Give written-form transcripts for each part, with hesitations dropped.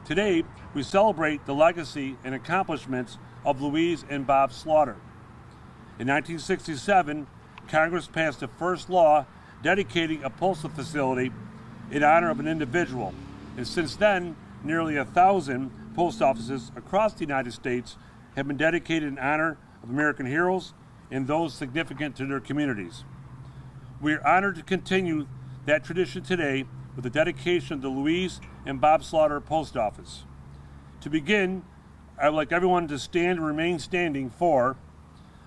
Today, we celebrate the legacy and accomplishments of Louise and Bob Slaughter. In 1967, Congress passed the first law dedicating a postal facility in honor of an individual, and since then, nearly 1,000 post offices across the United States have been dedicated in honor of American heroes and those significant to their communities. We are honored to continue that tradition today with the dedication of the Louise and Bob Slaughter Post Office. To begin, I would like everyone to stand and remain standing for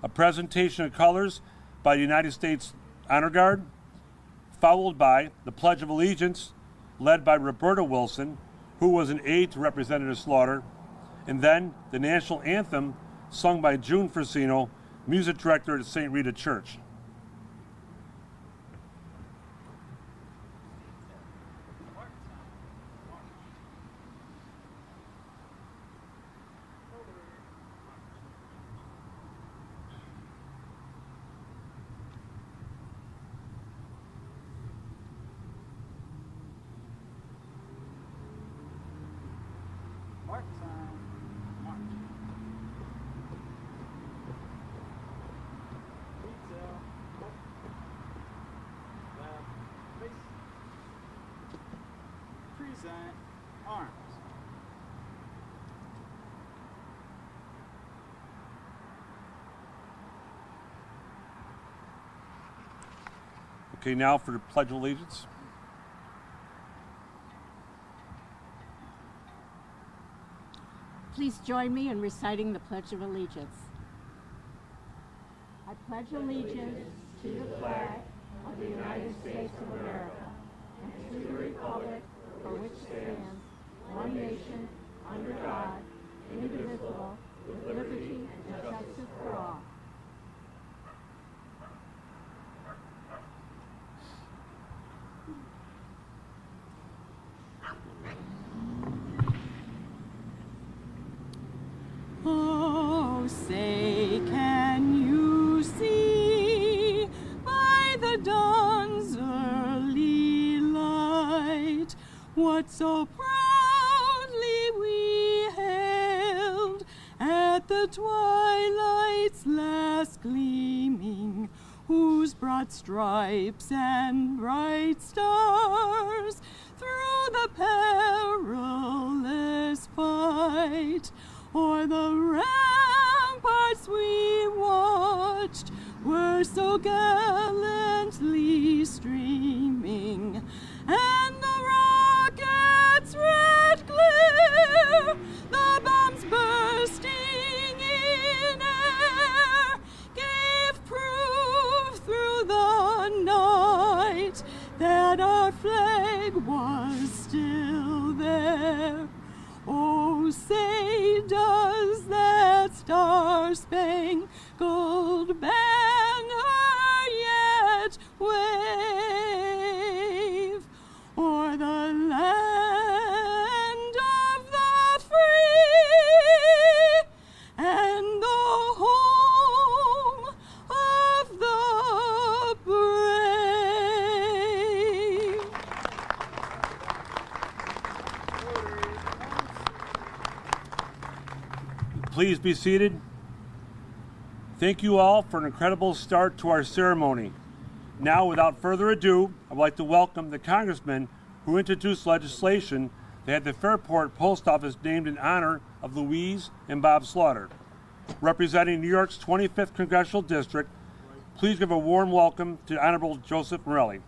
a presentation of colors by the United States Honor Guard, followed by the Pledge of Allegiance, led by Roberta Wilson, who was an aide to Representative Slaughter, and then the National Anthem, sung by June Frasino, music director at St. Rita Church. Present arms. Okay, now for the Pledge of Allegiance. Please join me in reciting the Pledge of Allegiance. I pledge allegiance to the flag of the United States of America and to the republic for which stands one nation, under God, indivisible, with liberty and justice for all. Oh, say, can you see by the dawn's early light what so proudly we hailed at the twilight's last gleaming, whose broad stripes and bright stars through the perilous fight o'er the ramparts we watched were so gallantly streaming, and the rocket's red glare, the bombs bursting in air, gave proof through the night that our flag was still there. Oh, say, does that star-spangled banner yet wave o'er the land of the free and the home of the brave? Please be seated. Thank you all for an incredible start to our ceremony. Now, without further ado, I'd like to welcome the congressman who introduced legislation that had the Fairport Post Office named in honor of Louise and Bob Slaughter. Representing New York's 25th Congressional District, please give a warm welcome to Honorable Joseph Morelli.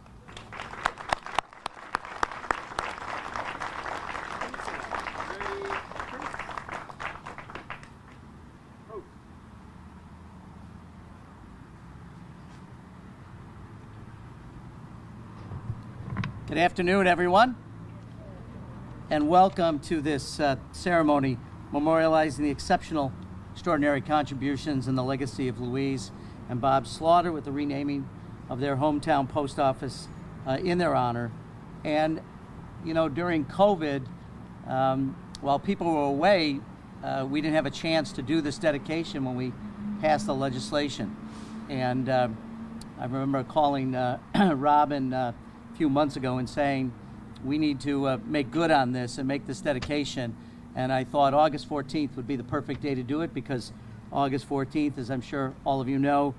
Good afternoon, everyone, and welcome to this ceremony memorializing the extraordinary contributions and the legacy of Louise and Bob Slaughter with the renaming of their hometown post office in their honor. And, you know, during COVID, while people were away, we didn't have a chance to do this dedication when we passed the legislation. And I remember calling Robin a few months ago and saying, we need to make good on this and make this dedication. And I thought August 14th would be the perfect day to do it, because August 14th, as I'm sure all of you know,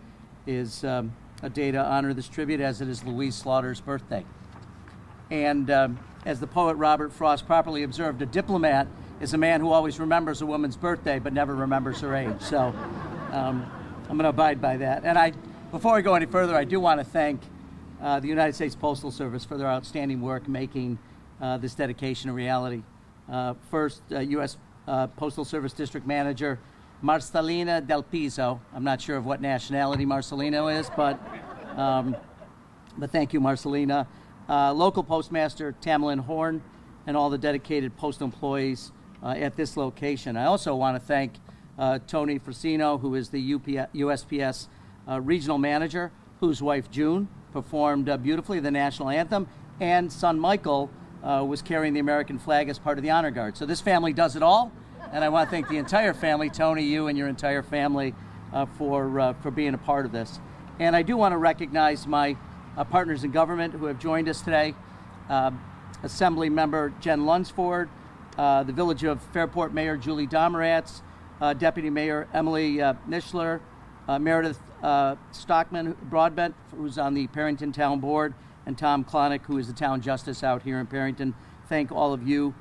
is a day to honor this tribute, as it is Louise Slaughter's birthday. And as the poet Robert Frost properly observed, a diplomat is a man who always remembers a woman's birthday but never remembers her age. So I'm going to abide by that. And before I go any further, I do want to thank the United States Postal Service for their outstanding work making this dedication a reality. First, U.S. Postal Service District Manager Marcelina Del Piso. I'm not sure of what nationality Marcelino is, but thank you, Marcelina. Local Postmaster Tamlin Horn, and all the dedicated postal employees at this location. I also want to thank Tony Frasino, who is the USPS Regional Manager, whose wife June performed beautifully the national anthem, and son Michael was carrying the American flag as part of the honor guard. So this family does it all, and I want to thank the entire family, Tony, you and your entire family, for being a part of this. And I do want to recognize my partners in government who have joined us today. Assembly Member Jen Lunsford, the Village of Fairport Mayor Julie Domeratz, Deputy Mayor Emily Nischler, Meredith Stockman Broadbent, who's on the Perrington Town Board, and Tom Klonick, who is the Town Justice out here in Perrington. Thank all of you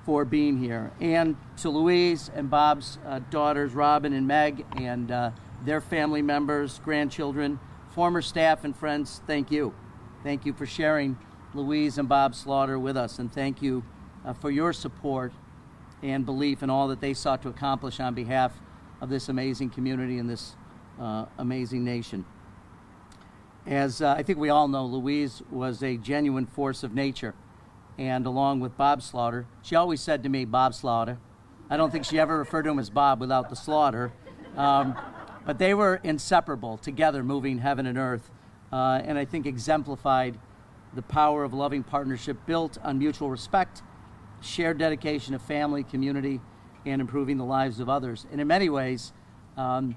for being here. And to Louise and Bob's daughters, Robin and Meg, and their family members, grandchildren, former staff and friends, thank you. Thank you for sharing Louise and Bob Slaughter with us, and thank you for your support and belief in all that they sought to accomplish on behalf of this amazing community and this amazing nation. As I think we all know, Louise was a genuine force of nature, and along with Bob Slaughter, she always said to me, Bob Slaughter. I don't think she ever referred to him as Bob without the slaughter. But they were inseparable, together moving heaven and earth, and I think exemplified the power of loving partnership built on mutual respect, shared dedication to family, community, and improving the lives of others. And in many ways, at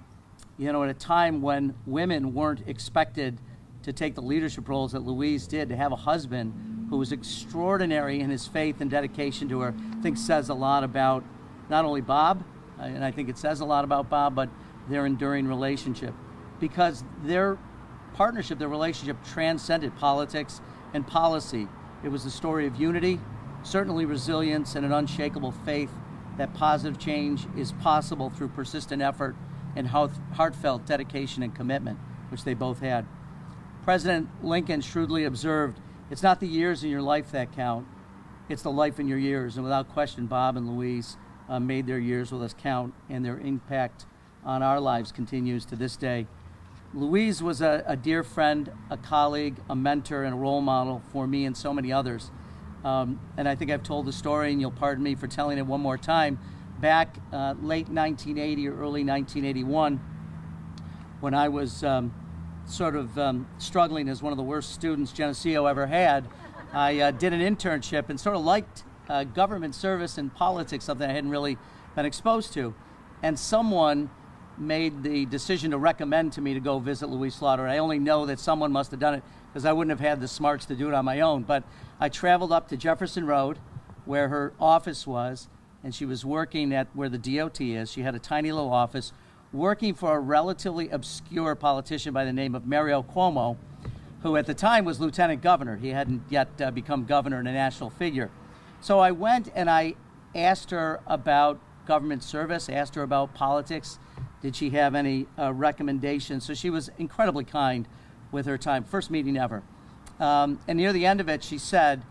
a time when women weren't expected to take the leadership roles that Louise did, to have a husband who was extraordinary in his faith and dedication to her, I think says a lot about not only Bob, and I think it says a lot about Bob, but their enduring relationship, because their partnership, their relationship transcended politics and policy. It was a story of unity, certainly resilience, and an unshakable faith that positive change is possible through persistent effort and heartfelt dedication and commitment, which they both had. President Lincoln shrewdly observed, it's not the years in your life that count, it's the life in your years. And without question, Bob and Louise made their years with us count, and their impact on our lives continues to this day. Louise was a dear friend, a colleague, a mentor, and a role model for me and so many others. And I think I've told the story, and you'll pardon me for telling it one more time. Back late 1980 or early 1981, when I was struggling as one of the worst students Geneseo ever had, I did an internship and sort of liked government service and politics, something I hadn't really been exposed to. And someone made the decision to recommend to me to go visit Louise Slaughter. I only know that someone must have done it because I wouldn't have had the smarts to do it on my own. But I traveled up to Jefferson Road, where her office was, and she was working at where the DOT is. She had a tiny little office, working for a relatively obscure politician by the name of Mario Cuomo, who at the time was lieutenant governor. He hadn't yet become governor and a national figure. So I went and I asked her about government service, asked her about politics. Did she have any recommendations? So she was incredibly kind with her time. First meeting ever. And near the end of it, she said,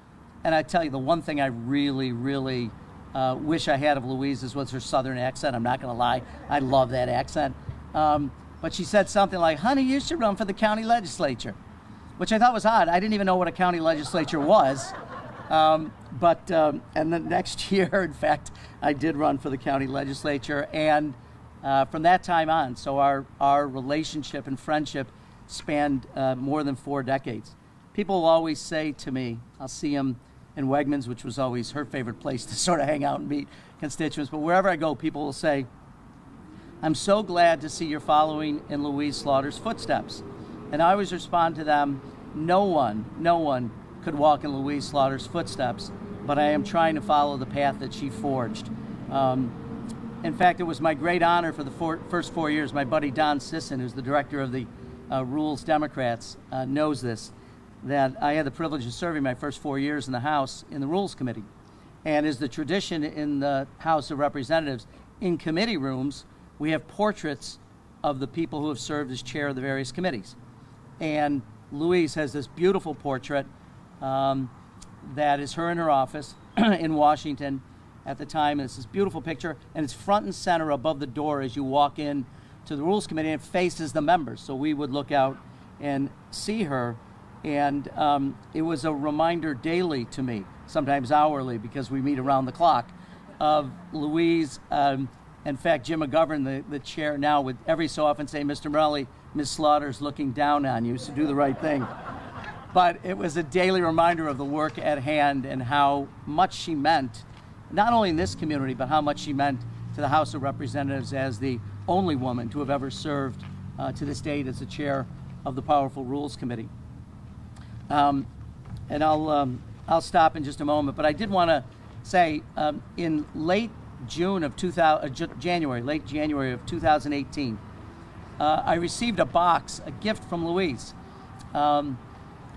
and I tell you, the one thing I really, really wish I had of Louise's was her southern accent. I'm not going to lie. I love that accent. But she said something like, honey, you should run for the county legislature, which I thought was odd. I didn't even know what a county legislature was. And the next year, in fact, I did run for the county legislature. And from that time on, so our relationship and friendship spanned more than 4 decades. People will always say to me, I'll see them in Wegmans, which was always her favorite place to sort of hang out and meet constituents, but wherever I go, people will say, I'm so glad to see you're following in Louise Slaughter's footsteps. And I always respond to them, no one could walk in Louise Slaughter's footsteps, but I am trying to follow the path that she forged. In fact, it was my great honor for the first 4 years. My buddy Don Sisson, who's the director of the Rules Democrats, knows this, that I had the privilege of serving my first 4 years in the House in the Rules Committee. And as the tradition in the House of Representatives, in committee rooms, we have portraits of the people who have served as chair of the various committees. And Louise has this beautiful portrait that is her in her office in Washington at the time. It's this beautiful picture, and it's front and center above the door as you walk in to the Rules Committee, and it faces the members. So we would look out and see her, and it was a reminder daily to me, sometimes hourly, because we meet around the clock, of Louise. In fact, Jim McGovern, the chair now, would every so often say, "Mr. Morelli, Ms. Slaughter's looking down on you, so do the right thing." But it was a daily reminder of the work at hand and how much she meant, not only in this community, but how much she meant to the House of Representatives as the only woman to have ever served to this date as the chair of the powerful Rules Committee. And I'll stop in just a moment, but I did want to say in late January of 2018, I received a box, a gift from Louise,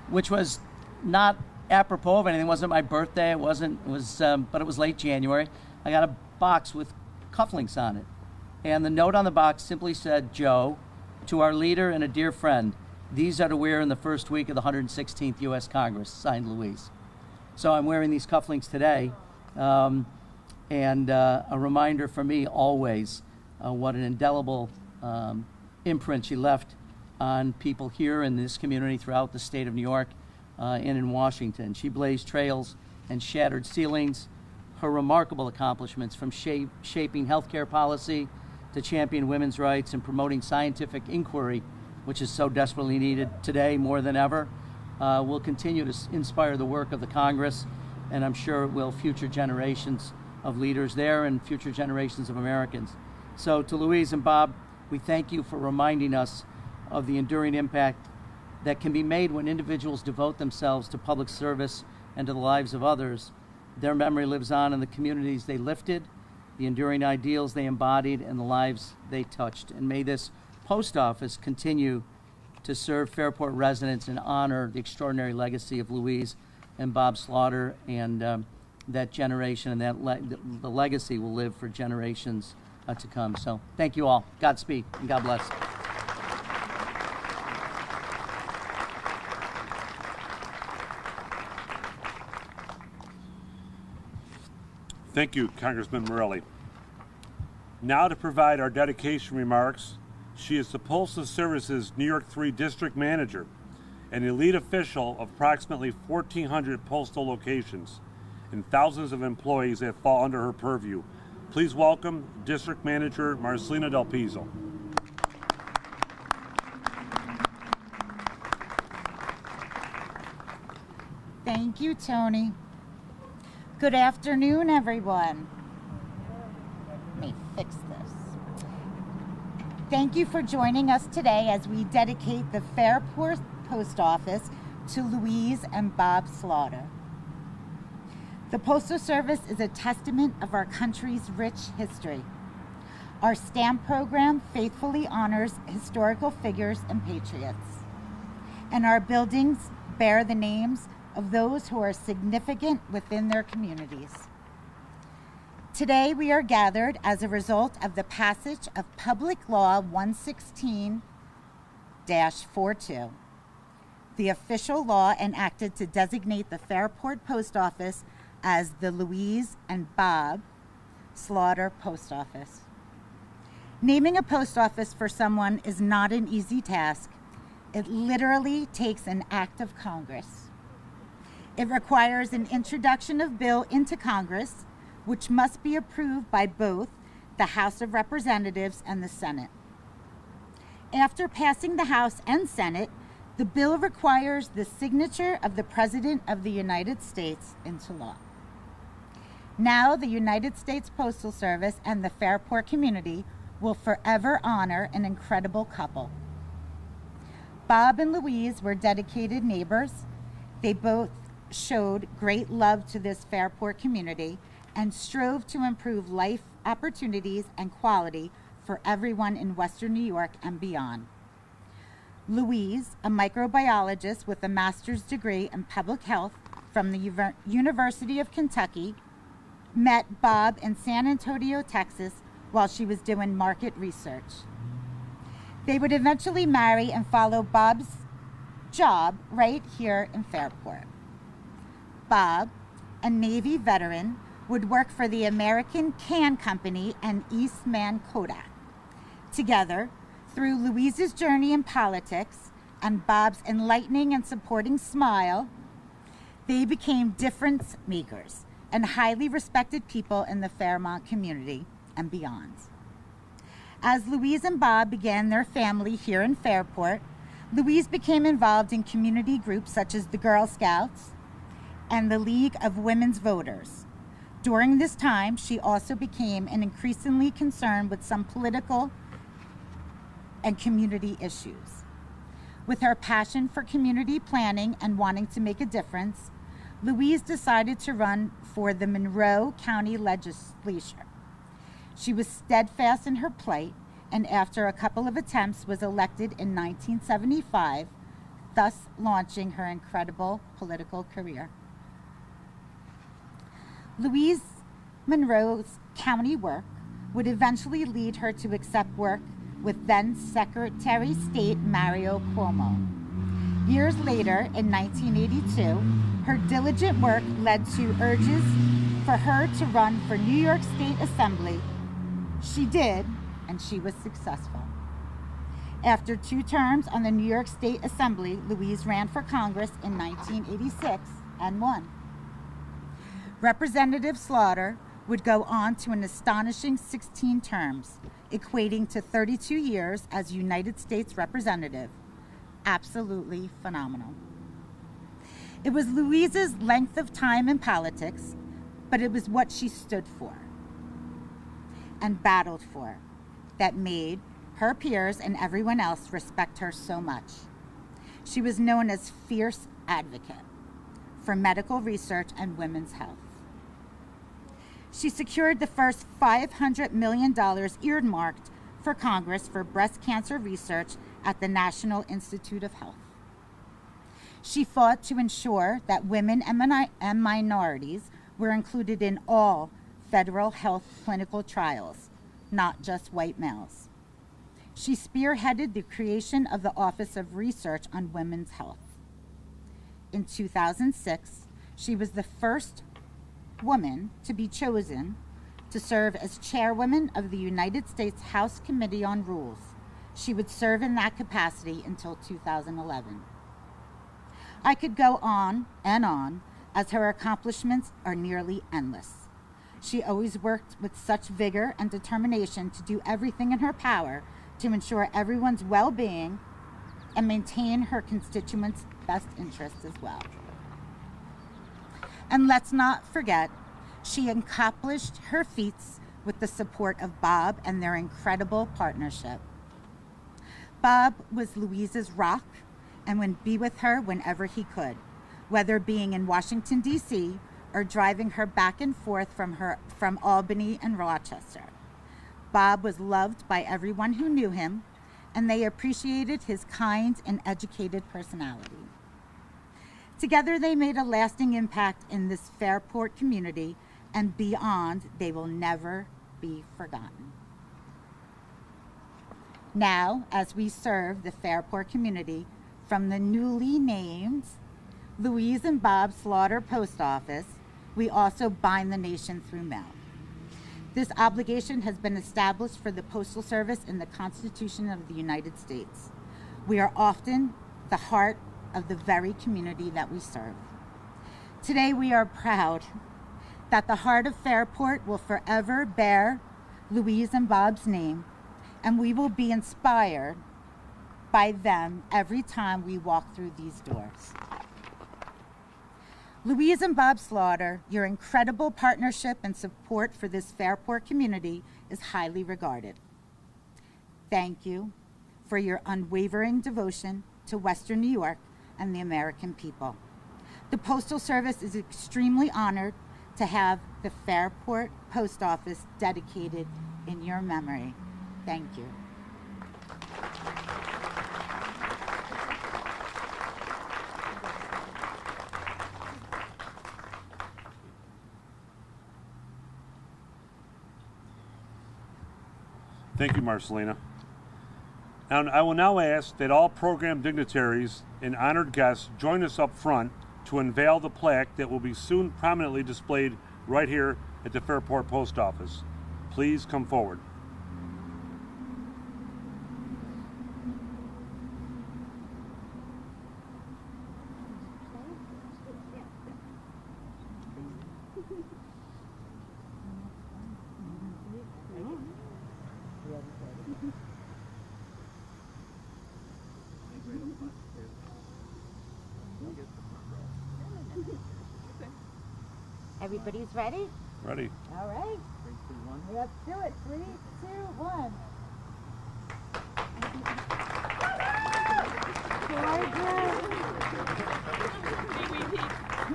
which was not apropos of anything. It wasn't my birthday. But it was late January. I got a box with cufflinks on it, and the note on the box simply said, "Joe, to our leader and a dear friend, these are to wear in the first week of the 116th U.S. Congress." Signed, Louise. So I'm wearing these cufflinks today, and a reminder for me always what an indelible imprint she left on people here in this community throughout the state of New York and in Washington. She blazed trails and shattered ceilings. Her remarkable accomplishments, from shaping healthcare policy to championing women's rights and promoting scientific inquiry, which is so desperately needed today more than ever, will continue to inspire the work of the Congress, and I'm sure it will future generations of leaders there and future generations of Americans. So to Louise and Bob, we thank you for reminding us of the enduring impact that can be made when individuals devote themselves to public service and to the lives of others. Their memory lives on in the communities they lifted, the enduring ideals they embodied, and the lives they touched. And may this post office continue to serve Fairport residents and honor the extraordinary legacy of Louise and Bob Slaughter, and that generation, and that the legacy will live for generations to come. So thank you all. Godspeed and God bless. Thank you, Congressman Morelli. Now to provide our dedication remarks, she is the Postal Service's New York 3 District Manager, an elite official of approximately 1,400 postal locations and thousands of employees that fall under her purview. Please welcome District Manager Marcelina Del Pizzo. Thank you, Tony. Good afternoon, everyone. Let me fix this. Thank you for joining us today as we dedicate the Fairport Post Office to Louise and Bob Slaughter. The Postal Service is a testament of our country's rich history. Our stamp program faithfully honors historical figures and patriots, and our buildings bear the names of those who are significant within their communities. Today we are gathered as a result of the passage of Public Law 116-42, the official law enacted to designate the Fairport Post Office as the Louise and Bob Slaughter Post Office. Naming a post office for someone is not an easy task. It literally takes an act of Congress. It requires an introduction of bill into Congress, which must be approved by both the House of Representatives and the Senate. After passing the House and Senate, the bill requires the signature of the President of the United States into law. Now, the United States Postal Service and the Fairport community will forever honor an incredible couple. Bob and Louise were dedicated neighbors. They both showed great love to this Fairport community and strove to improve life opportunities and quality for everyone in Western New York and beyond. Louise, a microbiologist with a master's degree in public health from the University of Kentucky, met Bob in San Antonio, Texas, while she was doing market research. They would eventually marry and follow Bob's job right here in Fairport. Bob, a Navy veteran, would work for the American Can Company and Eastman Kodak. Together, through Louise's journey in politics and Bob's enlightening and supporting smile, they became difference makers and highly respected people in the Fairmont community and beyond. As Louise and Bob began their family here in Fairport, Louise became involved in community groups such as the Girl Scouts and the League of Women's Voters. During this time, she also became increasingly concerned with some political and community issues. With her passion for community planning and wanting to make a difference, Louise decided to run for the Monroe County Legislature. She was steadfast in her plight, and after a couple of attempts was elected in 1975, thus launching her incredible political career. Louise Monroe's county work would eventually lead her to accept work with then Secretary of State Mario Cuomo. Years later, in 1982, her diligent work led to urges for her to run for New York State Assembly. She did, and she was successful. After 2 terms on the New York State Assembly, Louise ran for Congress in 1986 and won. Representative Slaughter would go on to an astonishing 16 terms, equating to 32 years as United States Representative. Absolutely phenomenal. It was Louise's length of time in politics, but it was what she stood for and battled for that made her peers and everyone else respect her so much. She was known as fierce advocate for medical research and women's health. She secured the first $500 million earmarked for Congress for breast cancer research at the National Institute of Health. She fought to ensure that women and minorities were included in all federal health clinical trials, not just white males. She spearheaded the creation of the Office of Research on Women's Health. In 2006, she was the first woman to be chosen to serve as chairwoman of the United States House Committee on Rules. She would serve in that capacity until 2011. I could go on, as her accomplishments are nearly endless. She always worked with such vigor and determination to do everything in her power to ensure everyone's well-being and maintain her constituents' best interests as well. And let's not forget, she accomplished her feats with the support of Bob and their incredible partnership. Bob was Louise's rock and would be with her whenever he could, whether being in Washington, D.C., or driving her back and forth from Albany and Rochester. Bob was loved by everyone who knew him, and they appreciated his kind and educated personality. Together, they made a lasting impact in this Fairport community, and beyond, they will never be forgotten. Now, as we serve the Fairport community from the newly named Louise and Bob Slaughter Post Office, we also bind the nation through mail. This obligation has been established for the Postal Service in the Constitution of the United States. We are often the heart of the very community that we serve. Today we are proud that the heart of Fairport will forever bear Louise and Bob's name, and we will be inspired by them every time we walk through these doors. Louise and Bob Slaughter, your incredible partnership and support for this Fairport community is highly regarded. Thank you for your unwavering devotion to Western New York and the American people. The Postal Service is extremely honored to have the Fairport Post Office dedicated in your memory. Thank you. Thank you, Marcelina. And I will now ask that all program dignitaries and honored guests join us up front to unveil the plaque that will be soon prominently displayed right here at the Fairport Post Office. Please come forward. Everybody's ready? Ready? All right. 3, 2, 1. Let's do it. 3, 2, 1. Very good.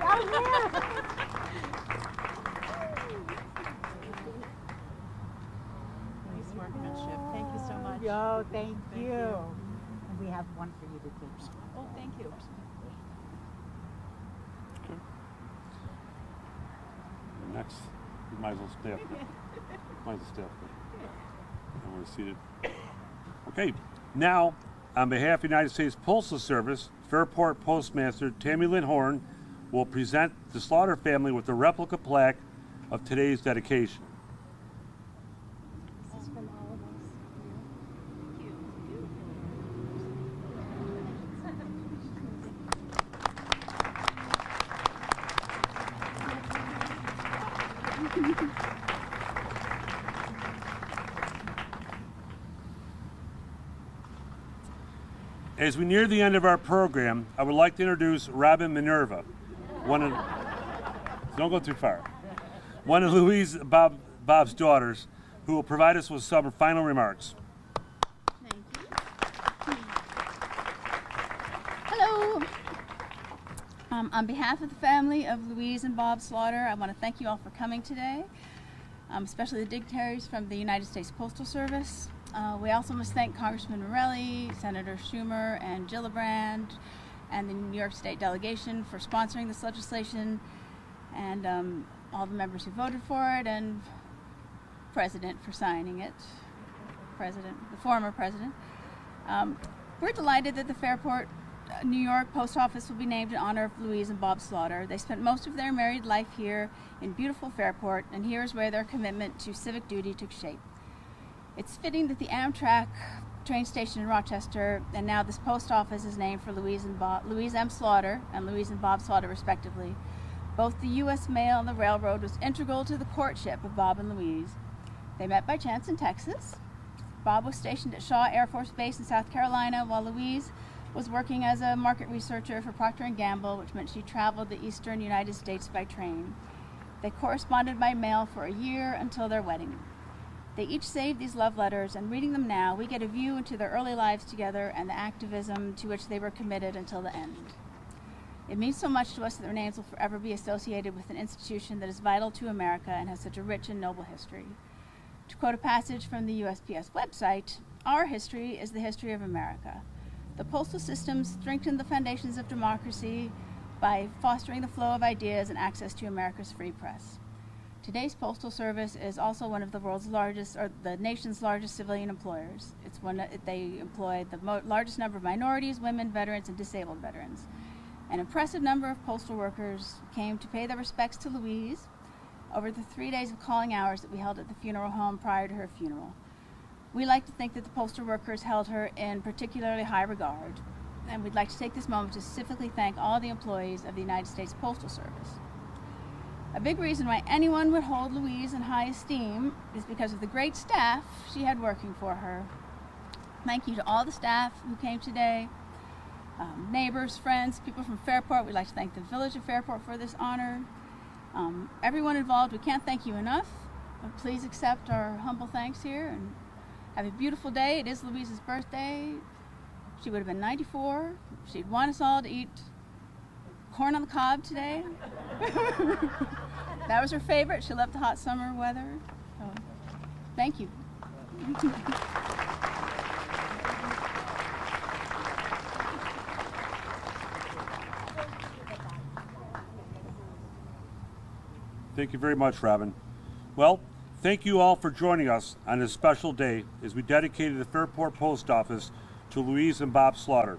Oh, yeah. Nice workmanship. Thank you so much. Yo, thank you. you. And we have one for you to take. Oh, thank you. Next, you might as well stay up there. Might as well stay up there. And we're seated. Okay, now, on behalf of the United States Postal Service, Fairport Postmaster Tammy Lynn Horn will present the Slaughter family with a replica plaque of today's dedication. This is from all of us. As we near the end of our program, I would like to introduce Robin Minerva, don't go too far, one of Louise Bob's daughters, who will provide us with some final remarks. Thank you. Hello. On behalf of the family of Louise and Bob Slaughter, I want to thank you all for coming today, especially the dignitaries from the United States Postal Service. We also must thank Congressman Morelli, Senator Schumer, and Gillibrand, and the New York State delegation for sponsoring this legislation, and all the members who voted for it, and President for signing it, the former President. We're delighted that the Fairport, New York Post Office will be named in honor of Louise and Bob Slaughter. They spent most of their married life here in beautiful Fairport, and here is where their commitment to civic duty took shape. It's fitting that the Amtrak train station in Rochester, and now this post office, is named for Louise M. Slaughter and Louise and Bob Slaughter, respectively. Both the U.S. Mail and the railroad was integral to the courtship of Bob and Louise. They met by chance in Texas. Bob was stationed at Shaw Air Force Base in South Carolina, while Louise was working as a market researcher for Procter & Gamble, which meant she traveled the eastern United States by train. They corresponded by mail for a year until their wedding. They each saved these love letters, and reading them now, we get a view into their early lives together and the activism to which they were committed until the end. It means so much to us that their names will forever be associated with an institution that is vital to America and has such a rich and noble history. To quote a passage from the USPS website, "Our history is the history of America. The postal system strengthened the foundations of democracy by fostering the flow of ideas and access to America's free press. Today's Postal Service is also one of the world's largest, or the nation's largest, civilian employers. They employ the largest number of minorities, women, veterans, and disabled veterans. An impressive number of postal workers came to pay their respects to Louise over the 3 days of calling hours that we held at the funeral home prior to her funeral. We like to think that the postal workers held her in particularly high regard, and we'd like to take this moment to specifically thank all the employees of the United States Postal Service. A big reason why anyone would hold Louise in high esteem is because of the great staff she had working for her. Thank you to all the staff who came today, neighbors, friends, people from Fairport. We'd like to thank the Village of Fairport for this honor. Everyone involved, we can't thank you enough. Please accept our humble thanks here and have a beautiful day. It is Louise's birthday. She would have been 94. She'd want us all to eat corn on the cob today. That was her favorite. She loved the hot summer weather. So, thank you. Thank you very much, Robin. Well, thank you all for joining us on this special day as we dedicated the Fairport Post Office to Louise and Bob Slaughter.